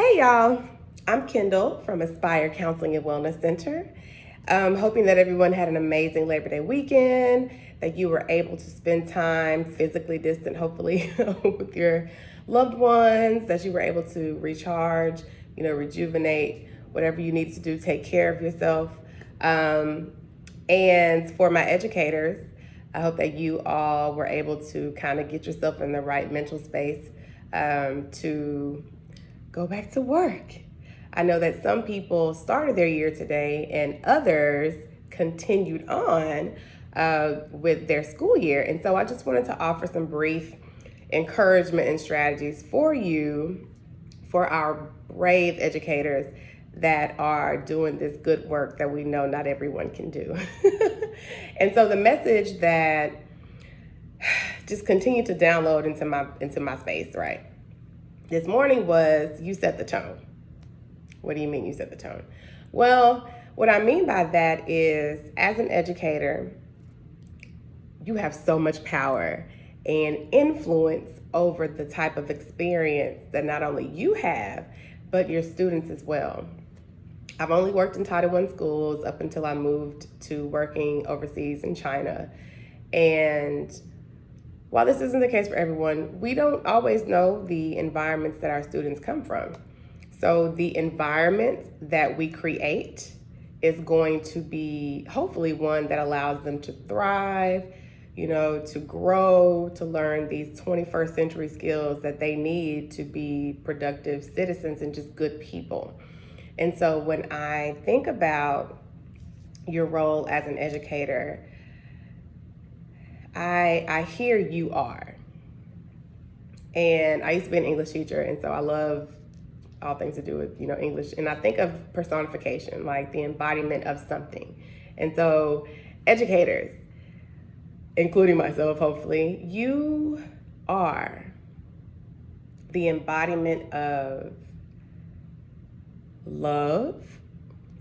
Hey y'all, I'm Kendall from Aspire Counseling and Wellness Center. Hoping that everyone had an amazing Labor Day weekend, that you were able to spend time physically distant, hopefully, with your loved ones, that you were able to recharge, rejuvenate, whatever you need to do, take care of yourself. Um, and for my educators, I hope that you all were able to kind of get yourself in the right mental space to go back to work. I know that some people started their year today and others continued on with their school year. And so I just wanted to offer some brief encouragement and strategies for you, for our brave educators that are doing this good work that we know not everyone can do. And so the message that just continue to download into my space, right? This morning was you set the tone. What do you mean you set the tone? Well, what I mean by that is as an educator, you have so much power and influence over the type of experience that not only you have, but your students as well. I've only worked in Title I schools up until I moved to working overseas in China. And while this isn't the case for everyone, we don't always know the environments that our students come from. So the environment that we create is going to be hopefully one that allows them to thrive, to grow, to learn these 21st century skills that they need to be productive citizens and just good people. And so when I think about your role as an educator, I hear you are. And I used to be an English teacher, and so I love all things to do with, English. And I think of personification, like the embodiment of something. And so educators, including myself, hopefully, you are the embodiment of love.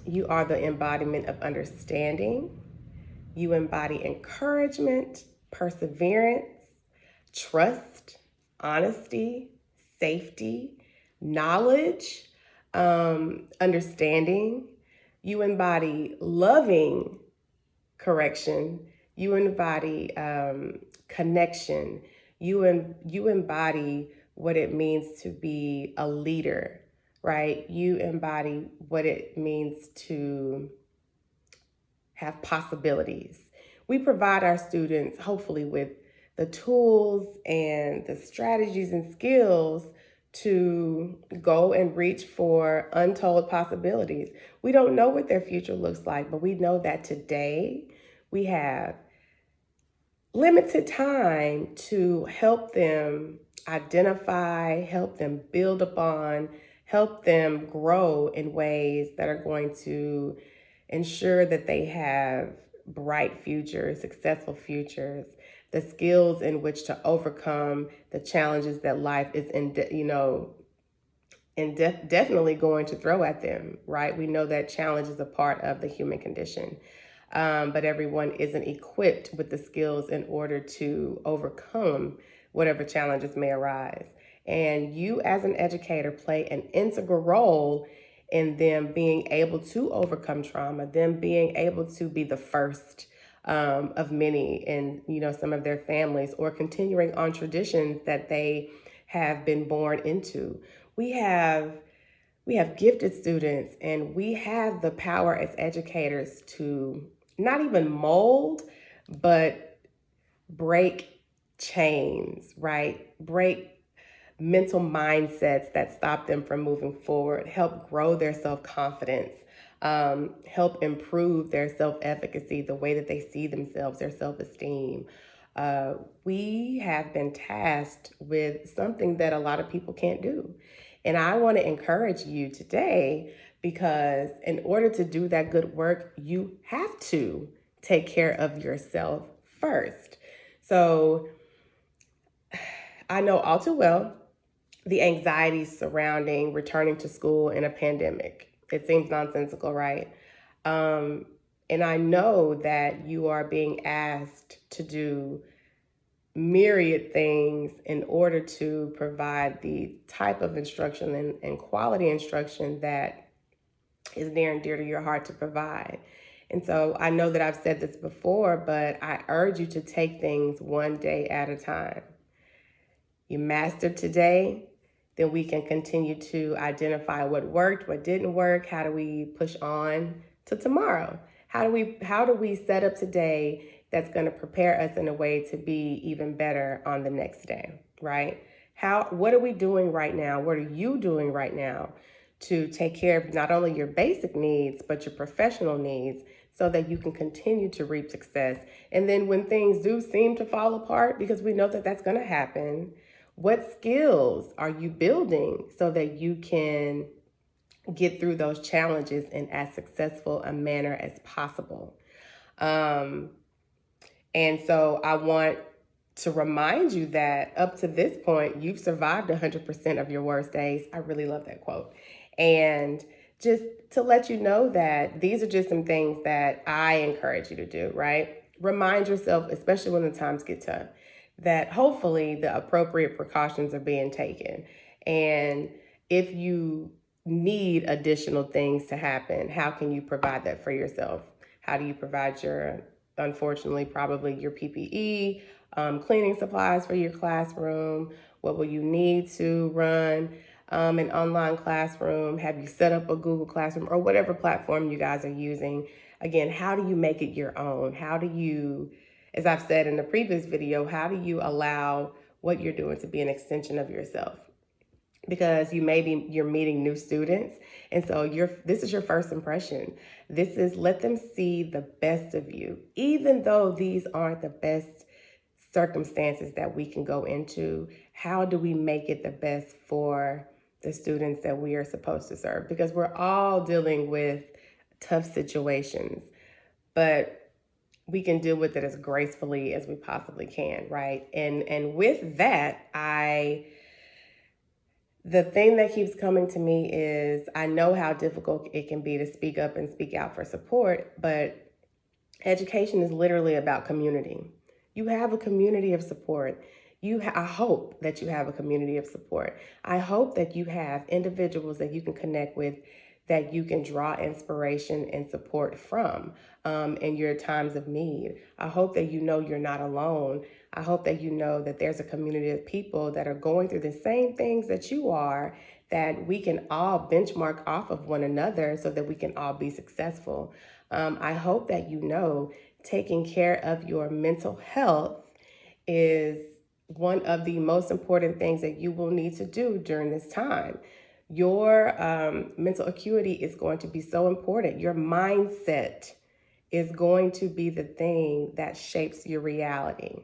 You are the embodiment of understanding. You embody encouragement, perseverance, trust, honesty, safety, knowledge, understanding. You embody loving correction. You embody connection. You embody what it means to be a leader, right? You embody what it means to have possibilities. We provide our students, hopefully, with the tools and the strategies and skills to go and reach for untold possibilities. We don't know what their future looks like, but we know that today we have limited time to help them identify, help them build upon, help them grow in ways that are going to ensure that they have bright futures, successful futures, the skills in which to overcome the challenges that life is definitely going to throw at them, right? We know that challenge is a part of the human condition. But everyone isn't equipped with the skills in order to overcome whatever challenges may arise. And you as an educator play an integral role in them being able to overcome trauma, them being able to be the first of many in some of their families, or continuing on traditions that they have been born into. We have gifted students, and we have the power as educators to not even mold, but break chains, right? Break mental mindsets that stop them from moving forward, help grow their self-confidence, help improve their self-efficacy, the way that they see themselves, their self-esteem. We have been tasked with something that a lot of people can't do. And I want to encourage you today, because in order to do that good work, you have to take care of yourself first. So I know all too well the anxiety surrounding returning to school in a pandemic. It seems nonsensical, right? And I know that you are being asked to do myriad things in order to provide the type of instruction and quality instruction that is near and dear to your heart to provide. And so I know that I've said this before, but I urge you to take things one day at a time. You master today, then we can continue to identify what worked, what didn't work. How do we push on to tomorrow? How do we set up today that's going to prepare us in a way to be even better on the next day, right? What are we doing right now? What are you doing right now to take care of not only your basic needs, but your professional needs so that you can continue to reap success? And then when things do seem to fall apart, because we know that that's going to happen, what skills are you building so that you can get through those challenges in as successful a manner as possible? And so I want to remind you that up to this point, you've survived 100% of your worst days. I really love that quote. And just to let you know that these are just some things that I encourage you to do, right? Remind yourself, especially when the times get tough, that hopefully the appropriate precautions are being taken. And if you need additional things to happen, how can you provide that for yourself? How do you provide unfortunately, probably your PPE, cleaning supplies for your classroom? What will you need to run an online classroom? Have you set up a Google Classroom or whatever platform you guys are using? Again, how do you make it your own? How do you, as I've said in the previous video, how do you allow what you're doing to be an extension of yourself? Because you're meeting new students, and so this is your first impression. This is, let them see the best of you, even though these aren't the best circumstances that we can go into. How do we make it the best for the students that we are supposed to serve? Because we're all dealing with tough situations, but we can deal with it as gracefully as we possibly can, right? And with that, the thing that keeps coming to me is, I know how difficult it can be to speak up and speak out for support, but education is literally about community. You have a community of support. I hope that you have a community of support. I hope that you have individuals that you can connect with, that you can draw inspiration and support from in your times of need. I hope that you know you're not alone. I hope that you know that there's a community of people that are going through the same things that you are, that we can all benchmark off of one another so that we can all be successful. I hope that you know taking care of your mental health is one of the most important things that you will need to do during this time. Your mental acuity is going to be so important. Your mindset is going to be the thing that shapes your reality.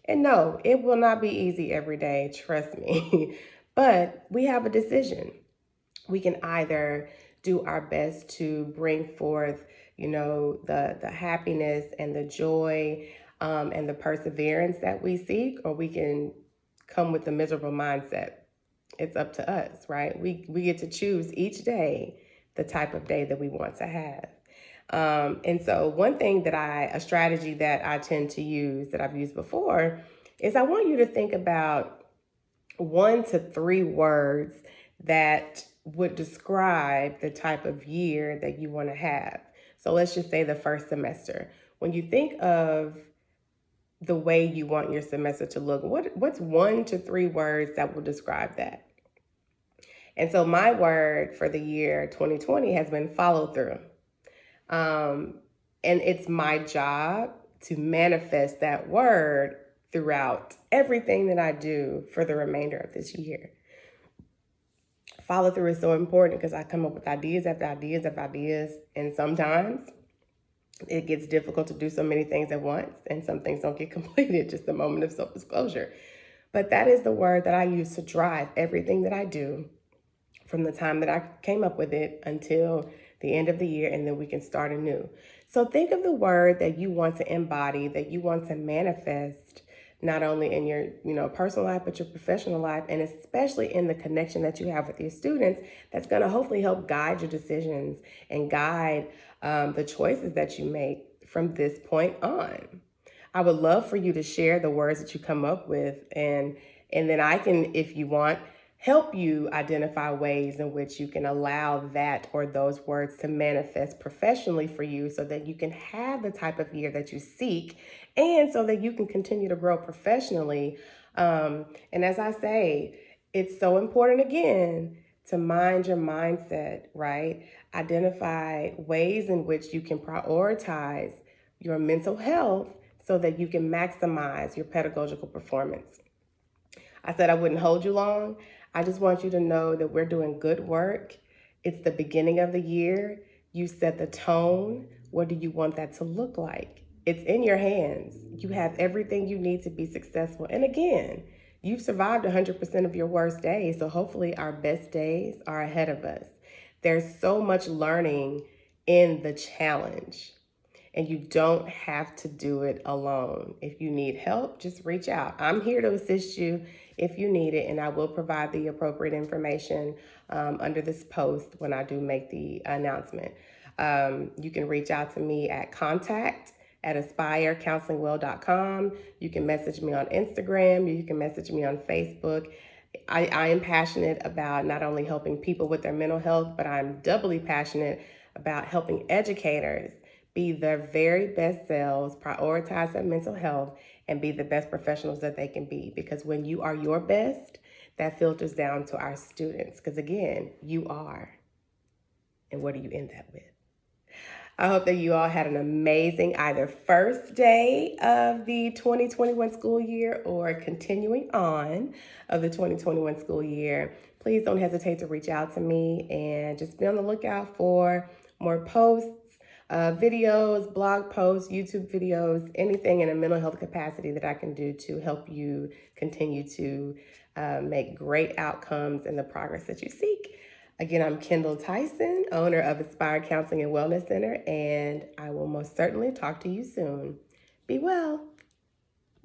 And no, it will not be easy every day, trust me. But we have a decision. We can either do our best to bring forth, the happiness and the joy and the perseverance that we seek, or we can come with a miserable mindset. It's up to us, right? We get to choose each day the type of day that we want to have. And so a strategy that I tend to use, that I've used before, is I want you to think about 1 to 3 words that would describe the type of year that you want to have. So let's just say the first semester. When you think of the way you want your semester to look, what's 1 to 3 words that will describe that? And so my word for the year 2020 has been follow through. And it's my job to manifest that word throughout everything that I do for the remainder of this year. Follow through is so important because I come up with ideas after ideas after ideas, and sometimes it gets difficult to do so many things at once, and some things don't get completed. Just a moment of self-disclosure. But that is the word that I use to drive everything that I do from the time that I came up with it until the end of the year, and then we can start anew. So think of the word that you want to embody, that you want to manifest, not only in your personal life, but your professional life, and especially in the connection that you have with your students. That's going to hopefully help guide your decisions and guide the choices that you make from this point on. I would love for you to share the words that you come up with, and then I can, if you want, help you identify ways in which you can allow that or those words to manifest professionally for you so that you can have the type of year that you seek and so that you can continue to grow professionally. And as I say, it's so important again to mind your mindset, right? Identify ways in which you can prioritize your mental health so that you can maximize your pedagogical performance. I said I wouldn't hold you long. I just want you to know that we're doing good work. It's the beginning of the year. You set the tone. What do you want that to look like? It's in your hands. You have everything you need to be successful. And again, you've survived 100% of your worst days, so hopefully our best days are ahead of us. There's so much learning in the challenge. And you don't have to do it alone. If you need help, just reach out. I'm here to assist you if you need it, and I will provide the appropriate information under this post when I do make the announcement. You can reach out to me at contact@aspirecounselingwell.com. You can message me on Instagram. You can message me on Facebook. I am passionate about not only helping people with their mental health, but I'm doubly passionate about helping educators be their very best selves, prioritize their mental health, and be the best professionals that they can be. Because when you are your best, that filters down to our students. Because again, you are. And what do you end that with? I hope that you all had an amazing either first day of the 2021 school year or continuing on of the 2021 school year. Please don't hesitate to reach out to me and just be on the lookout for more posts, videos, blog posts, YouTube videos, anything in a mental health capacity that I can do to help you continue to make great outcomes and the progress that you seek. Again, I'm Kendall Tyson, owner of Aspire Counseling and Wellness Center, and I will most certainly talk to you soon. Be well.